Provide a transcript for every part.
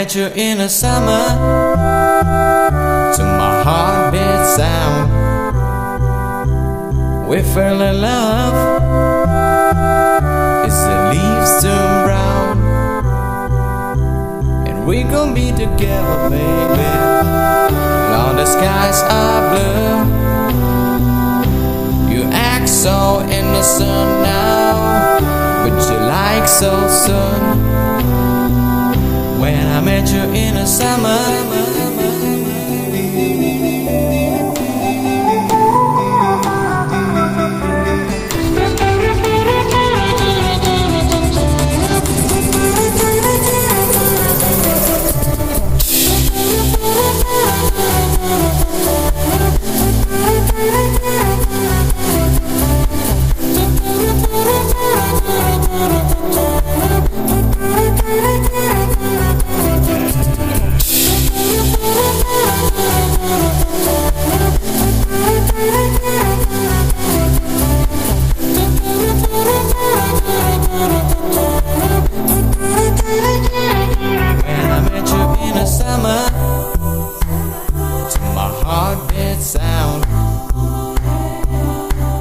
met you in the summer, to my heartbeat sound, we fell in love. It's the leaves turn brown, and we gon' be together, baby. Now the skies are blue. You act so innocent now, but you like so soon. When I met you in the summer,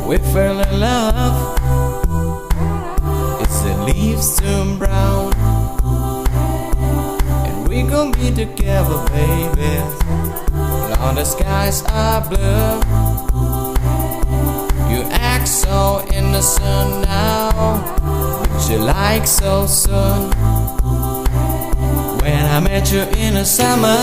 we fell in love. It's the leaves turn brown, and we gon' be together, baby. Now the skies are blue. You act so innocent now, but you like so soon. When I met you in the summer,